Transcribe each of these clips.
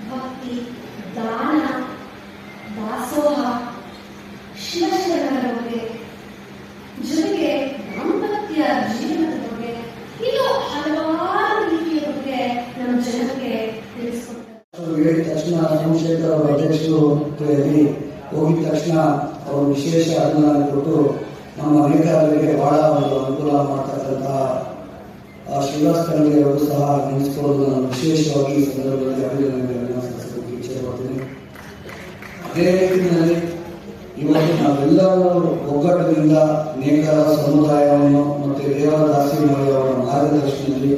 ಭಕ್ತಿ, ದಾನ, ದಾಸೋಹ, ಶಿವಶರಣರ ಬಗ್ಗೆ, ಜೊತೆಗೆ ದಾಂಪತ್ಯ ಜೀವನದ ಬಗ್ಗೆ, ಇದು ಹಲವಾರು ರೀತಿಯ ಬಗ್ಗೆ ನಮ್ಮ ಜನಕ್ಕೆ ತಿಳಿಸಿಕೊಡ್ತಾರೆ. ತಕ್ಷಣ ಸೋಮಶೇಖರ್ ಅವರ ಅಧ್ಯಕ್ಷರು ಹೋಗಿದ ತಕ್ಷಣ ಅವರು ವಿಶೇಷ ಅನುದಾನ ಕೊಟ್ಟು ನಮ್ಮ ನೇತಾರರಿಗೆ ಬಹಳ ಒಂದು ಅನುಕೂಲ ಮಾಡ್ತಕ್ಕಂತಹ ಶ್ರೀನಿವಾಸಕರ್ಗೆ ಅವರು ಸಹ ನೆನೆಸಿಕೊಳ್ಳಲು ನಾನು ವಿಶೇಷವಾಗಿ ಈ ಸಂದರ್ಭದಲ್ಲಿ ಅಭಿನಂದನೆಗಳನ್ನು ಸಲ್ಲಿಸಲಿಕ್ಕೆ ಇಚ್ಛೆಪಡ್ತೀನಿ. ಅದೇ ರೀತಿಯಲ್ಲಿ ಇವತ್ತು ನಾವೆಲ್ಲರೂ ಒಗ್ಗಟ್ಟಿನಿಂದ ನೇಕಾರ ಸಮುದಾಯವನ್ನು ಮತ್ತು ದೇವದಾಸಿಮಯ್ಯ ಅವರ ಮಾರ್ಗದರ್ಶನದಲ್ಲಿ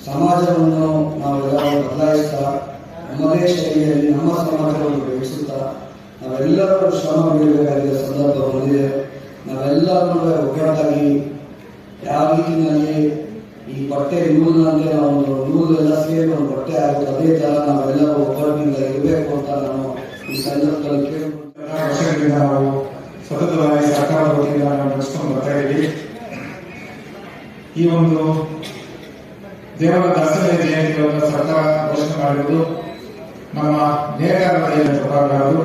ಸಮಾಜವನ್ನು ನಾವೆಲ್ಲರೂ ಬದಲಾಯಿಸ್ತಾ ನಮ್ಮದೇ ಶೈಲಿಯಲ್ಲಿ ನಮ್ಮ ಸಮಾಜವನ್ನು ಬೆಳೆಸುತ್ತಾ ನಾವೆಲ್ಲರೂ ಶ್ರಮ ಬೀಳಬೇಕಾದ ಸಂದರ್ಭ ಬಂದಿದೆ. ನಾವೆಲ್ಲರೂ ಒಗ್ಗಟ್ಟಾಗಿ ಯಾವ ರೀತಿಯಲ್ಲಿ ಈ ಬಟ್ಟೆ ನೂಲಿನಂತೆ ನಾವು ನೂಲೆಲ್ಲ ಸೇರಿ ಒಂದು ಬಟ್ಟೆ ಆಗುತ್ತೆ, ಅದೇ ತರ ನಾವೆಲ್ಲರೂ ಒಗ್ಗಟ್ಟಿನಿಂದ ಇರಬೇಕು ಅಂತ ನಾನು ಈ ಸಂದರ್ಭದಲ್ಲಿ ವರ್ಷಗಳಿಂದ ನಾವು ಸತತವಾಗಿ ಸರ್ಕಾರದ ವತಿಯಿಂದ ನಾವು ನಡೆಸ್ಕೊಂಡು ಬರ್ತಾ ಇದ್ದೀವಿ. ಈ ಒಂದು ದೇವರ ದಾಸರ ಜಯಂತಿಯನ್ನು ಸರ್ಕಾರ ಘೋಷಣೆ ಮಾಡಿರುವುದು ನಮ್ಮ ನೇಕಾರರ ಪ್ರಭಾವಗಳು.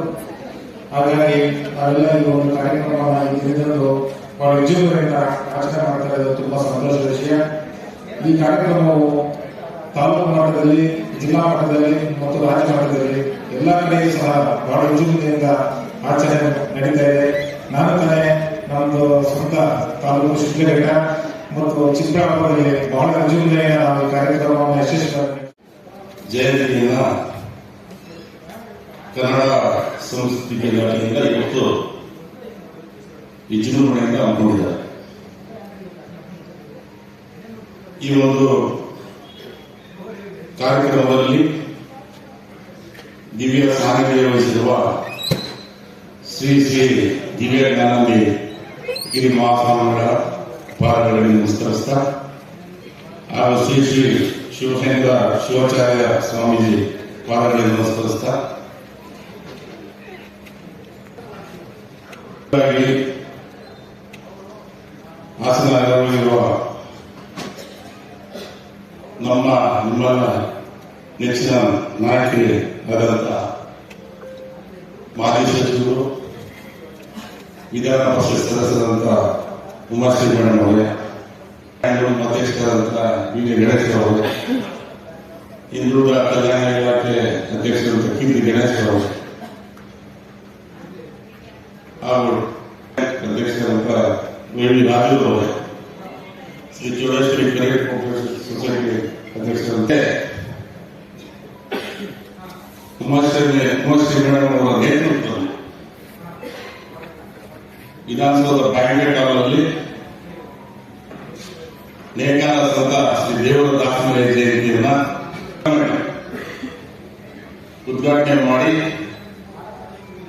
ಹಾಗಾಗಿ ನಾವೆಲ್ಲ ಈ ಒಂದು ಕಾರ್ಯಕ್ರಮವನ್ನು ತಿಳಿದು ಬಹಳ ವಿಜೃಂಭಣೆಯಿಂದ ಆಚರಣೆ ಮಾಡ್ತಾ ಇರೋದು ತುಂಬಾ ಸಂತೋಷದ ವಿಷಯ. ಈ ಕಾರ್ಯಕ್ರಮವು ತಾಲೂಕು ಮಟ್ಟದಲ್ಲಿ, ಜಿಲ್ಲಾ ಮಟ್ಟದಲ್ಲಿ ಮತ್ತು ರಾಜ್ಯ ಮಟ್ಟದಲ್ಲಿ ಎಲ್ಲ ಕಡೆಯೂ ಸಹ ಬಹಳ ವಿಜೃಂಭಣೆಯಿಂದ ಆಚರಣೆ ನಡೀತಾ ಇದೆ. ನಾನು ತಾನೇ ನಮ್ಮದು ಸ್ವಂತ ತಾಲೂಕು ಶಿಡ್ಲಘಟ್ಟ ಮತ್ತು ಚಿಕ್ಕಬಳ್ಳಾಪುರದಲ್ಲಿ ಬಹಳ ವಿಜೃಂಭಣೆಯಿಂದ ನಾವು ಈ ಕಾರ್ಯಕ್ರಮವನ್ನು ಯಶಸ್ವಿಯಾಗಿ ಜಯಂತಿಯನ್ನ ಕನ್ನಡ ಸಂಸ್ಕೃತಿ ಇಲಾಖೆಯಿಂದ ಇವತ್ತು ವಿಜೃಂಭಣೆಯಿಂದ ಹಮ್ಮಿಕೊಂಡಿದ್ದಾರೆ. ಈ ಒಂದು ಕಾರ್ಯಕ್ರಮದಲ್ಲಿ ದಿವ್ಯ ಸಾನ್ನಿಧ್ಯ ವಹಿಸಿರುವ ಶ್ರೀ ಶ್ರೀ ದಿವ್ಯ ಜ್ಞಾನಂದಿ ಗಿರಿ ಮಹಾಸ್ವಾಮಿಗಳ ಪಾದಗಳಿಗೆ ನಮಸ್ಕರಿಸ್ತಾ ಹಾಗೂ ಶ್ರೀ ಶ್ರೀ ಶಿವಶಂಕರ ಶಿವಾಚಾರ್ಯ ಸ್ವಾಮೀಜಿ ಪಾದಗಳಿಗೆ ನಮಸ್ಕರಿಸ್ತಾ ಹಾಸನಲ್ಲಿರುವ ನಮ್ಮ ನಿಮ್ಮೆಲ್ಲ ನೆಚ್ಚಿನ ನಾಯಕಿ ಆದಂತ ಮಾಜಿ ಸಚಿವರು, ವಿಧಾನ ಪರಿಷತ್ ಸದಸ್ಯರಾದಂಥ ಉಮಾಶ್ರೀ ಮೇಡಮ್ ಅವರೇ, ಅಧ್ಯಕ್ಷರಾದಂಥ ವಿ ಗಣೇಶ್ ಅವರೇ, ಹಿಂದುಳಿದ ಕಲ್ಯಾಣ ಇಲಾಖೆ ಅಧ್ಯಕ್ಷರಾದಂಥ ಕೀರ್ತಿ ಗಣೇಶ್ ಅವರೇ ಹಾಗೂ ಅಧ್ಯಕ್ಷರಾದಂಥ ವಿ ರಾಜು ಅವರೇ, Shri Chowdeshwari credit cooperative society ಅಧ್ಯಕ್ಷರಂತೆ ಉಮಾಶ್ರೀ ಮೇಡಮ್ ಅವರ ನೇತೃತ್ವದಲ್ಲಿ ವಿಧಾನಸೌಧ ಬ್ಯಾಂಕ್ವೆಟ್ ಹಾಲ್ನಲ್ಲಿ ನೇಕಾರ ಸಂತ ಶ್ರೀ ದೇವರ ದಾಸಮಯ್ಯ ಜಯಂತಿಯನ್ನ ಉದ್ಘಾಟನೆ ಮಾಡಿ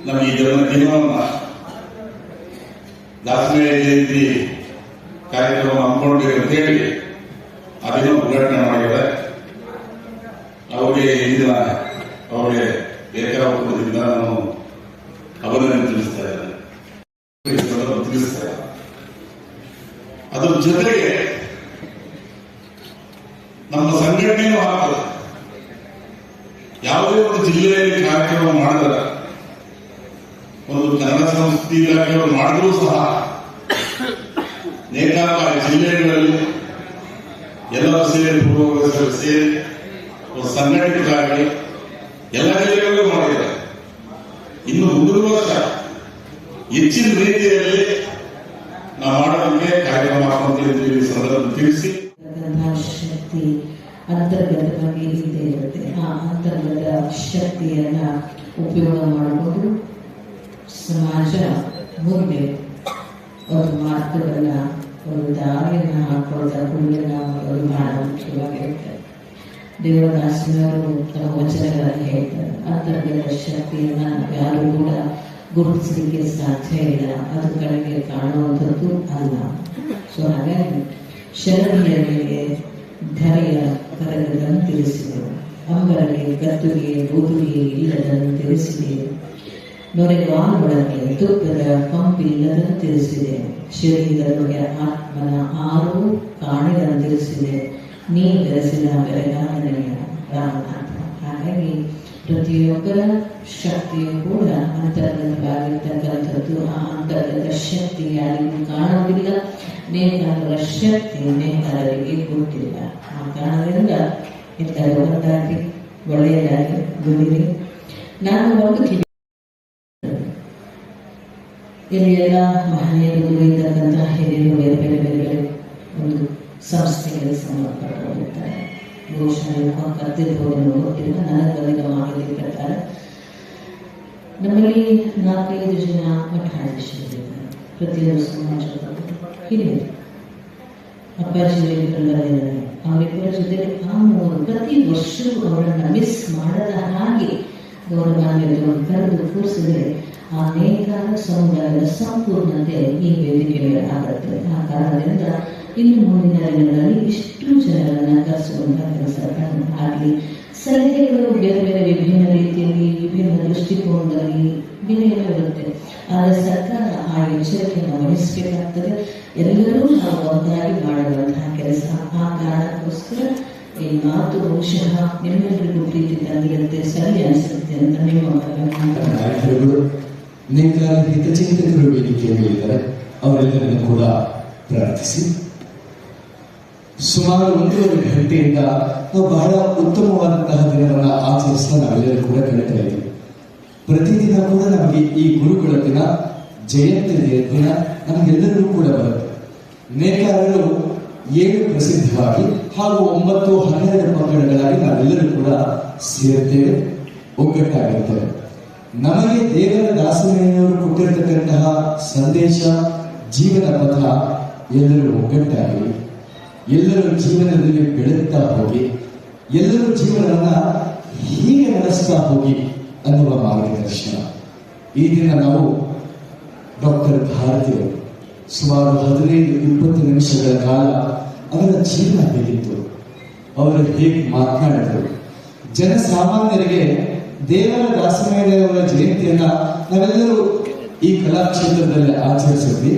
ನಮ್ಮ ಈ ದಿನವನ್ನ ದಾಸಮಯ್ಯ ಜಯಂತಿ ಕಾರ್ಯಕ್ರಮ ಹಮ್ಮಿಕೊಂಡಿದೆ ಅಂತ ಹೇಳಿ ಅದನ್ನು ಉದ್ಘಾಟನೆ ಮಾಡಿದ್ದಾರೆ. ಅವರಿಗೆ ಇಂದಿನ ಅವರಿಗೆ ಏಕಾವದಿಂದ ನಾನು ಅಭಿನಂದನೆ ತಿಳಿಸ್ತಾ ಇದ್ದೇನೆ. ಅದರ ಜೊತೆಗೆ ನಮ್ಮ ಸಂಘಟನೆಯೂ ಆಗ್ತದೆ. ಯಾವುದೇ ಒಂದು ಜಿಲ್ಲೆಯಲ್ಲಿ ಕಾರ್ಯಕ್ರಮ ಮಾಡಿದರೆ, ಒಂದು ಕನ್ನಡ ಸಂಸ್ಕೃತಿ ಇಲಾಖೆಯವರು ಮಾಡಿದ್ರೂ ಸಹ ನೇಕಾರ ಜಿಲ್ಲೆಗಳಲ್ಲಿ ಎಲ್ಲರೂ ಸೇರಿ ಪೂರ್ವಗ್ರಹಗಳು ಸೇರಿ ಒಂದು ಸಂಘಟಿತರಾಗಿ ಎಲ್ಲ ಜಿಲ್ಲೆಗಳಲ್ಲೂ ಮಾಡಿದೆ. ಇನ್ನು ಮುಂದಿನ ವರ್ಷ ಹೆಚ್ಚಿನ ರೀತಿಯಲ್ಲಿ ನಾವು ಮಾಡೋದಕ್ಕೆ ಕಾರ್ಯಕ್ರಮ ಮಾಡ್ಕೊಂತೀವಿ ಸಂದರ್ಭ ತಿಳಿಸಿ ಶಕ್ತಿ ಅಂತರ್ಗತವಾಗಿ ಇದ್ದೇ ಇರುತ್ತೆ. ಆ ಅಂತರ್ಗತ ಶಕ್ತಿಯನ್ನ ಉಪಯೋಗ ಮಾಡಿಕೊಂಡು ಸಮಾಜ ಮುಂದೆ ಒಂದು ಮಾರ್ಗವನ್ನ ಒಂದು ದಾರಿಯನ್ನು ಹಾಕೊಳ್ಳೋದ ಹುಡುಗನ ಒಂದು ಬಹಳ ಮುಖ್ಯವಾಗಿರುತ್ತೆ. ದೇವದಾಸನವರು ತಮ್ಮ ವಚನಗಳನ್ನು ಹೇಳ್ತಾರೆ, ಅಂತರ್ಗತ ಶಕ್ತಿಯನ್ನ ಯಾರು ಕೂಡ ಗುರುತಿಸಲಿಕ್ಕೆ ಸಾಧ್ಯ ಇಲ್ಲ, ಅದು ಕಡೆಗೆ ಕಾಣುವಂಥದ್ದು ಅಲ್ಲ. ಸೊ ಹಾಗಾಗಿ ಶರಣೆಯ ಮೇಲೆ ಧರೆಯ ಕರಗದನ್ನು ತಿಳಿಸಿದರು, ಅಂಬರಗೆ ಗದ್ದುಗೆ ಓದುಗೆ ಇಲ್ಲದನ್ನು ತಿಳಿಸಿದೆ, ನೊರೆಗಾಲೊಳಗೆ ದುಃಖದ ಪಂಪಿಲ್ಲದನ್ನು ತಿಳಿಸಿದೆ, ಶರೀರದೊಳಗೆ ಆತ್ಮನ ಆರು ಕಾಣಿಗಳನ್ನು ತಿಳಿಸಿದೆ, ನೀ ಬೆರೆಸಿದ ಬೆರೆಗಾಲನೆಯ ರಾಮನಾಥ. ಹಾಗಾಗಿ ಪ್ರತಿಯೊಬ್ಬರ ಶಕ್ತಿಯು ಕೂಡ ಅಂತರ್ಗತವಾಗಿರ್ತಕ್ಕಂಥದ್ದು. ಆ ಅಂತರ್ಗತ ಶಕ್ತಿ ಯಾರಿಗೂ ಕಾಣುವುದಿಲ್ಲ, ನೇಕಾರರ ಶಕ್ತಿ ನೇಕಾರರಿಗೆ ಗೊತ್ತಿಲ್ಲ. ಆ ಕಾರಣದಿಂದ ಎಲ್ಲರೂ ಒಂದಾಗಿ ಒಳ್ಳೆಯದಾಗಿ ದುಡಿರಿ. ನಾನು ಒಂದು ಇಲ್ಲಿ ಎಲ್ಲ ಮಹನೀಯರು ದುಡಿಯತಕ್ಕಂತಹ ಹಿರಿಯರು ಬೇರೆ ಬೇರೆ ಬೇರೆ ಬೇರೆ ಒಂದು ಸಂಸ್ಥೆಗಳಿಗೆ ಸಂಬಂಧಪಟ್ಟಿರುತ್ತಾರೆ. ಬಹುಶಃ ಕತ್ತಿರ್ಬೋದು ಗೊತ್ತಿಲ್ಲ, ನನಗೆ ಬಂದಿದ್ದ ಮಾಹಿತಿ ಪ್ರಕಾರ ನಮ್ಮಲ್ಲಿ 4-5 ಜನ ಮಠಾಧೀಶರಿದ್ದಾರೆ. ಪ್ರತಿಯೊಂದು ಸಮಾಜದ ಹಿರಿಯರು ಅಪ್ಪಾಜಿಗಳಿದ್ದಾರೆ. ಅವರಿಬ್ಬರ ಜೊತೆ ಪ್ರತಿ ವರ್ಷವೂ ಅವರನ್ನು ಮಿಸ್ ಮಾಡದ ಹಾಗೆ ಗೌರವಾನ್ವಿತರು ಕರೆದು ಕೂರಿಸಿದರೆ ಆ ನೇಕಾರ ಸಮುದಾಯದ ಸಂಪೂರ್ಣತೆ ಈ ವೇದಿಕೆಯಲ್ಲಿ ಆಗುತ್ತೆ. ಆ ಕಾರಣದಿಂದ ಇನ್ನು ಮುಂದಿನ ದಿನಗಳಲ್ಲಿ ಇಷ್ಟು ಜನರನ್ನು ಕರೆಸುವಂತಹ ಕೆಲಸ ಆಗಲಿ. ಸಲಹೆಗಳು ಬೇರೆ ಬೇರೆ ವಿಭಿನ್ನ ರೀತಿಯಲ್ಲಿ ವಿಭಿನ್ನ ದೃಷ್ಟಿಕೋನದಲ್ಲಿ ಬೇರೆ ಇರುತ್ತೆ. ಆದರೆ ಸರ್ಕಾರ ಆ ಎಚ್ಚರಿಕೆಯನ್ನು ವಹಿಸಬೇಕಾಗ್ತದೆ. ಎಲ್ಲರೂ ನಾವು ಒಂದಾಗಿ ಮಾಡುವಂತಹ ಕೆಲಸ. ಆ ಕಾರಣಕ್ಕೋಸ್ಕರ ಈ ಮಾತು ಬಹುಶಃ ನಿಮ್ಮೆಲ್ಲರಿಗೂ ಪ್ರೀತಿ ತಂದಿರುತ್ತೆ, ಸರಿ ಅನಿಸುತ್ತೆ ಅಂತ ನಿಮ್ಮ ನೇಕಾರ ಹಿತಚಿಂತಕರು ವೇದಿಕೆಯಲ್ಲಿ ಇದ್ದಾರೆ. ಅವರೆಲ್ಲರನ್ನು ಕೂಡ ಪ್ರಾರ್ಥಿಸಿ. ಸುಮಾರು 1.5 ಗಂಟೆಯಿಂದ ನಾವು ಬಹಳ ಉತ್ತಮವಾದಂತಹ ದಿನವನ್ನು ಆಚರಿಸಲು ನಾವೆಲ್ಲರೂ ಕೂಡ ಕಲಿತಾ ಇದ್ದೀವಿ. ಪ್ರತಿದಿನ ಕೂಡ ನಮಗೆ ಈ ಗುರುಗಳ ದಿನ, ಜಯಂತಿ ದಿನ ನಮಗೆಲ್ಲರಿಗೂ ಕೂಡ ಬರುತ್ತೆ. ನೇಕಾರರು 7 ಪ್ರಸಿದ್ಧವಾಗಿ ಹಾಗೂ 9-12 ಪಂಗಡಗಳಾಗಿ ನಾವೆಲ್ಲರೂ ಕೂಡ ಸೇರುತ್ತೇವೆ, ಒಗ್ಗಟ್ಟಾಗಿರ್ತೇವೆ. ನಮಗೆ ದೇವರ ದಾಸಮಯ್ಯನವರು ಕೊಟ್ಟಿರತಕ್ಕಂತಹ ಸಂದೇಶ, ಜೀವನ ಪಥ, ಎಲ್ಲರೂ ಒಗ್ಗಟ್ಟಾಗಿ ಎಲ್ಲರೂ ಜೀವನದಲ್ಲಿ ಬೆಳೆಯುತ್ತಾ ಹೋಗಿ, ಎಲ್ಲರೂ ಜೀವನವನ್ನ ಹೀಗೆ ನಡೆಸ್ತಾ ಹೋಗಿ ಅನ್ನುವ ಮಾರ್ಗದರ್ಶನ. ಈ ದಿನ ನಾವು ಡಾಕ್ಟರ್ ಭಾರತಿಯವರು ಸುಮಾರು 15-20 ನಿಮಿಷಗಳ ಕಾಲ ಅವರ ಜೀವನ ಹೇಗಿತ್ತು, ಅವರು ಹೇಗೆ ಮಾತನಾಡಿದರು, ಜನಸಾಮಾನ್ಯರಿಗೆ ದೇವರ ದಾಸಮಯ್ಯನವರ ಜಯಂತಿಯನ್ನ ನಾವೆಲ್ಲರೂ ಈ ಕಲಾಕ್ಷೇತ್ರದಲ್ಲಿ ಆಚರಿಸಿದ್ವಿ.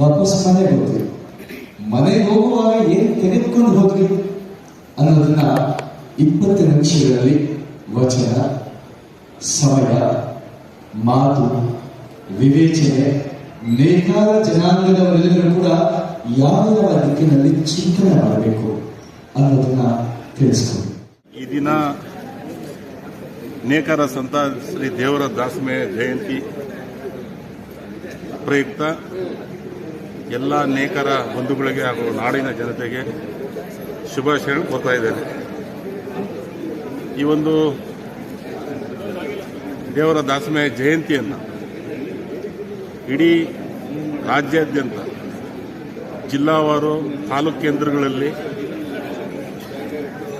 ವಾಪಸ್ ಮನೆಗೆ ಹೋದ್ವಿ. ಮನೆಗೆ ಹೋಗುವಾಗ ಏನು ತೆಗೆದುಕೊಂಡು ಹೋದ್ವಿ ಅನ್ನೋದನ್ನ 20 ನಿಮಿಷಗಳಲ್ಲಿ ವಚನ, ಸಮಯ, ಮಾತು, ವಿವೇಚನೆ, ನೇಕಾರ ಜನಾಂಗದವರೆಲ್ಲರೂ ಕೂಡ ಯಾವ ಯಾವ ದಿಕ್ಕಿನಲ್ಲಿ ಚಿಂತನೆ ಮಾಡಬೇಕು ಅನ್ನೋದನ್ನ ತಿಳಿಸ್ಕೊಂಡು ಈ ದಿನ ನೇಕಾರ ಸಂತ ಶ್ರೀ ದೇವರ ದಾಸಮಯ್ಯ ಜಯಂತಿ ಪ್ರಯುಕ್ತ ಎಲ್ಲ ನೇಕಾರ ಬಂಧುಗಳಿಗೆ ಹಾಗೂ ನಾಡಿನ ಜನತೆಗೆ ಶುಭಾಶಯಗಳು ಕೋರ್ತಾ ಇದ್ದೇನೆ. ಈ ಒಂದು ದೇವರ ದಾಸಮಯ್ಯ ಜಯಂತಿಯನ್ನು ಇಡೀ ರಾಜ್ಯಾದ್ಯಂತ ಜಿಲ್ಲಾವಾರು ತಾಲೂಕು ಕೇಂದ್ರಗಳಲ್ಲಿ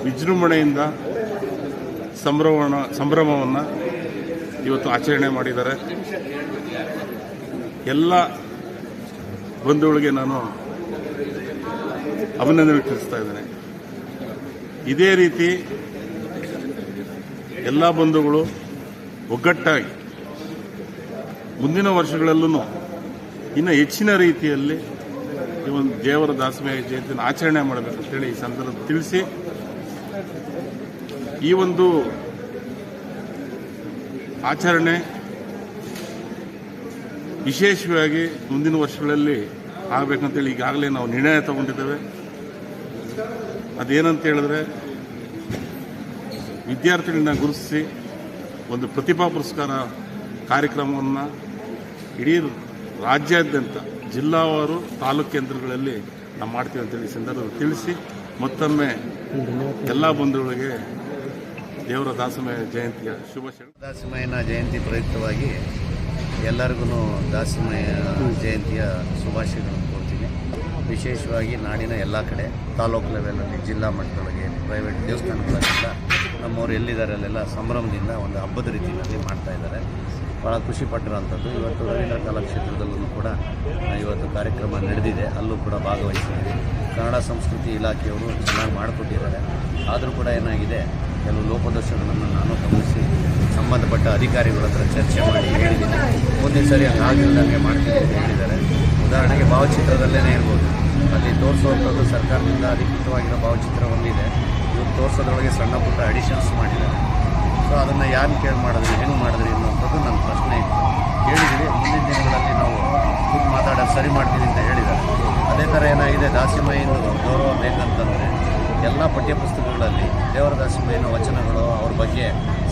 ವಿಜೃಂಭಣೆಯಿಂದ ಸಂಭ್ರಮವನ್ನು ಇವತ್ತು ಆಚರಣೆ ಮಾಡಿದ್ದಾರೆ. ಎಲ್ಲ ಬಂಧುಗಳಿಗೆ ನಾನು ಅಭಿನಂದನೆ ತಿಳಿಸ್ತಾ ಇದ್ದೇನೆ. ಇದೇ ರೀತಿ ಎಲ್ಲ ಬಂಧುಗಳು ಒಗ್ಗಟ್ಟಾಗಿ ಮುಂದಿನ ವರ್ಷಗಳಲ್ಲೂ ಇನ್ನು ಹೆಚ್ಚಿನ ರೀತಿಯಲ್ಲಿ ಈ ಒಂದು ದೇವರ ದಾಸಮಯ್ಯ ಜಯಂತಿಯನ್ನು ಆಚರಣೆ ಮಾಡಬೇಕಂತೇಳಿ ಈ ಸಂದರ್ಭ ತಿಳಿಸಿ, ಈ ಒಂದು ಆಚರಣೆ ವಿಶೇಷವಾಗಿ ಮುಂದಿನ ವರ್ಷಗಳಲ್ಲಿ ಆಗಬೇಕಂತೇಳಿ ಈಗಾಗಲೇ ನಾವು ನಿರ್ಣಯ ತಗೊಂಡಿದ್ದೇವೆ. ಅದೇನಂತ ಹೇಳಿದ್ರೆ, ವಿದ್ಯಾರ್ಥಿಗಳನ್ನ ಗುರುತಿಸಿ ಒಂದು ಪ್ರತಿಭಾ ಪುರಸ್ಕಾರ ಕಾರ್ಯಕ್ರಮವನ್ನು ಇಡೀ ರಾಜ್ಯಾದ್ಯಂತ ಜಿಲ್ಲಾವಾರು ತಾಲೂಕು ಕೇಂದ್ರಗಳಲ್ಲಿ ನಾವು ಮಾಡ್ತೀವಿ ಅಂತೇಳಿ ಈ ಸಂದರ್ಭದಲ್ಲಿ ತಿಳಿಸಿ ಮತ್ತೊಮ್ಮೆ ಎಲ್ಲ ಬಂಧುಗಳಿಗೆ ದೇವರ ದಾಸಮಯ ಜಯಂತಿಯ ಶುಭಾಶಯಗಳು. ದಾಸಮಯನ ಜಯಂತಿ ಪ್ರಯುಕ್ತವಾಗಿ ಎಲ್ಲರಿಗೂ ದಾಸಮಯ ಜಯಂತಿಯ ಶುಭಾಶಯಗಳನ್ನು ಕೋರ್ತೀನಿ. ವಿಶೇಷವಾಗಿ ನಾಡಿನ ಎಲ್ಲ ಕಡೆ ತಾಲೂಕು ಲೆವೆಲಲ್ಲಿ ಜಿಲ್ಲಾ ಮಟ್ಟದೊಳಗೆ ಪ್ರೈವೇಟ್ ದೇವಸ್ಥಾನಗಳಲ್ಲೆಲ್ಲ ನಮ್ಮವರು ಎಲ್ಲಿದ್ದಾರೆ ಅಲ್ಲೆಲ್ಲ ಸಂಭ್ರಮದಿಂದ ಒಂದು ಹಬ್ಬದ ರೀತಿಯಲ್ಲಿ ಮಾಡ್ತಾ ಇದ್ದಾರೆ. ಭಾಳ ಖುಷಿ ಪಟ್ಟಿರೋಂಥದ್ದು. ಇವತ್ತು ರವೀಂದ್ರ ಕಲಾಕ್ಷೇತ್ರದಲ್ಲೂ ಕೂಡ ಇವತ್ತು ಕಾರ್ಯಕ್ರಮ ನಡೆದಿದೆ, ಅಲ್ಲೂ ಕೂಡ ಭಾಗವಹಿಸಿದ್ದೀವಿ. ಕನ್ನಡ ಸಂಸ್ಕೃತಿ ಇಲಾಖೆಯವರು ಚೆನ್ನಾಗಿ ಮಾಡಿಕೊಟ್ಟಿದ್ದಾರೆ. ಆದರೂ ಕೂಡ ಏನಾಗಿದೆ, ಕೆಲವು ಲೋಪದೋಷಗಳನ್ನು ನಾನು ಗಮನಿಸಿ ಸಂಬಂಧಪಟ್ಟ ಅಧಿಕಾರಿಗಳ ಹತ್ರ ಚರ್ಚೆ ಮಾಡಿ ಹೇಳಿದ್ದೀನಿ. ಮುಂದಿನ ಸರಿ ಹಂಗಾಗಿಲ್ದಂಗೆ ಮಾಡ್ತೀನಿ ಅಂತ ಹೇಳಿದ್ದಾರೆ. ಉದಾಹರಣೆಗೆ ಭಾವಚಿತ್ರದಲ್ಲೇ ಇರ್ಬೋದು, ಅಲ್ಲಿ ತೋರಿಸುವಂಥದ್ದು ಸರ್ಕಾರದಿಂದ ಅಧಿಕೃತವಾಗಿರೋ ಭಾವಚಿತ್ರ ಒಂದಿದೆ, ಇವ್ರು ತೋರಿಸೋದ್ರೊಳಗೆ ಸಣ್ಣ ಪುಟ್ಟ ಅಡಿಷನ್ಸ್ ಮಾಡಿದ್ದಾರೆ. ಸೊ ಅದನ್ನು ಯಾರು ಕೇಳಿ ಮಾಡಿದ್ರಿ, ಹೆಂಗೆ ಮಾಡಿದ್ರಿ ಅನ್ನೋಂಥದ್ದು ನನ್ನ ಪ್ರಶ್ನೆ ಇತ್ತು. ಹೇಳಿದ್ವಿ, ಮುಂದಿನ ದಿನಗಳಲ್ಲಿ ನಾವು ಕೂತು ಮಾತಾಡೋದು ಸರಿ ಮಾಡ್ತೀವಿ ಅಂತ ಹೇಳಿದ್ದಾರೆ. ಅದೇ ಥರ ಏನಾಗಿದೆ, ದಾಸಿಮಯ್ಯನ ಗೌರವ ಬೇಕಂತಂದರೆ ಎಲ್ಲ ಪಠ್ಯಪುಸ್ತಕಗಳಲ್ಲಿ ದೇವರ ದಾಸಿಮಯ್ಯನ ವಚನಗಳು, ಅವ್ರ ಬಗ್ಗೆ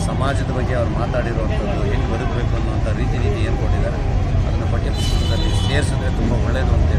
ಸಮಾಜದ ಬಗ್ಗೆ ಅವ್ರು ಮಾತಾಡಿರುವಂಥದ್ದು, ಹೆಂಗೆ ಬದುಕಬೇಕು ಅನ್ನುವಂಥ ರೀತಿ ಏನು ಕೊಟ್ಟಿದ್ದಾರೆ, ಅದನ್ನು ಪಠ್ಯಪುಸ್ತಕದಲ್ಲಿ ಸೇರಿಸಿದ್ರೆ ತುಂಬ ಒಳ್ಳೆಯದು ಅಂತ